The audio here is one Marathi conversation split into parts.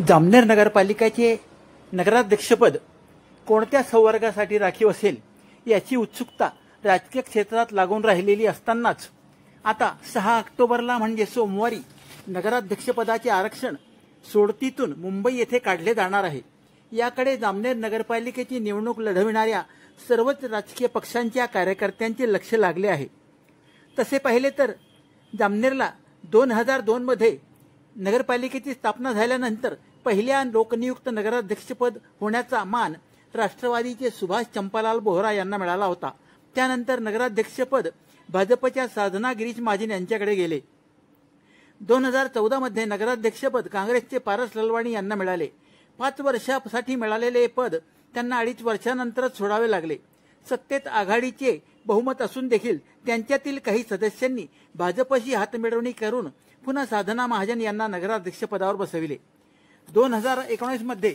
जामनेर नगरपालिकेचे नगराध्यक्षपद कोणत्या संवर्गासाठी राखीव असेल याची उत्सुकता राजकीय क्षेत्रात लागून राहिलेली असतानाच आता 6 ऑक्टोबरला म्हणजे सोमवारी नगराध्यक्षपदाचे आरक्षण सोडतीतून मुंबई येथे काढले जाणार आहे। याकडे जामनेर नगरपालिकेची निवडणूक लढविणाऱ्या सर्वच राजकीय पक्षांच्या कार्यकर्त्यांचे लक्ष लागले आहे। तसे पाहिले तर जामनेरला 2002 मध्ये नगरपालिकेची स्थापना झाल्यानंतर पहिल्या लोकनियुक्त नगराध्यक्षपद होण्याचा मान राष्ट्रवादीचे सुभाष चंपालाल बोहरा यांना मिळाला होता। त्यानंतर नगराध्यक्षपद भाजपच्या साधना गिरीश महाजन यांच्याकडे गेले। 2014 मध्ये नगराध्यक्षपद काँग्रेसचे पारस ललवाणी यांना मिळाले। 5 वर्षासाठी मिळालेले पद त्यांना 2.5 वर्षानंतरच सोडावे लागले। सत्तेत आघाडीचे बहुमत असून देखील त्यांच्यातील काही सदस्यांनी भाजपशी हातमिळवणी करून पुन्हा साधना महाजन यांना नगराध्यक्षपदावर बसविले। 2019 मध्ये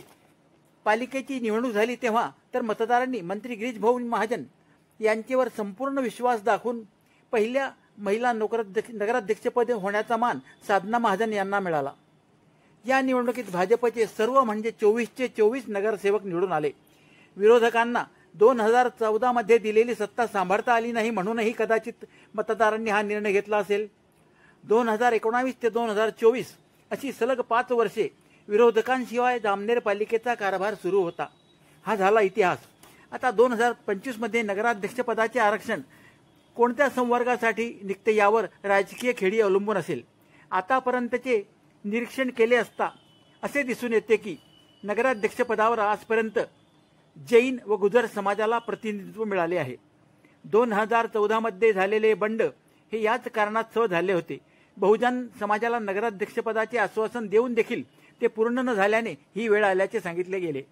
पालिकेची निवडणूक झाली तेव्हा तर मतदारांनी मंत्री गिरीश भाऊ महाजन यांच्यावर संपूर्ण विश्वास दाखवून पहिल्या महिला नगराध्यक्षपद होण्याचा मान साधना महाजन यांना मिळाला। या निवडणुकीत भाजपचे सर्व म्हणजे 24चे 24 नगरसेवक निवडून आले। विरोधकांना 2014 मध्ये दिलेली सत्ता सांभाळता आली नाही म्हणूनही कदाचित मतदारांनी हा निर्णय घेतला असेल। 2019 ते 2024 अशी सलग 5 वर्षे विरोधकांशिवाय जामनेर पालिकेचा कारभार सुरू होता। हा झाला इतिहास। आता 2025 मध्ये नगराध्यक्षपदाचे आरक्षण कोणत्या संवर्गासाठी निघते यावर राजकीय खेळी अवलंबून असेल। आतापर्यंतचे निरीक्षण केले असता असे दिसून येते की नगराध्यक्षपदावर आजपर्यंत जैन व गुजर समाजाला प्रतिनिधित्व मिळाले आहे। 2014 मध्ये झालेले बंड हे याच कारणास्तव झाले होते। बहुजन समाजाला नगराध्यक्षपदाचे आश्वासन देऊन देखील ते पूर्ण न झाल्याने ही वेळ आल्याचे सांगितले गेले।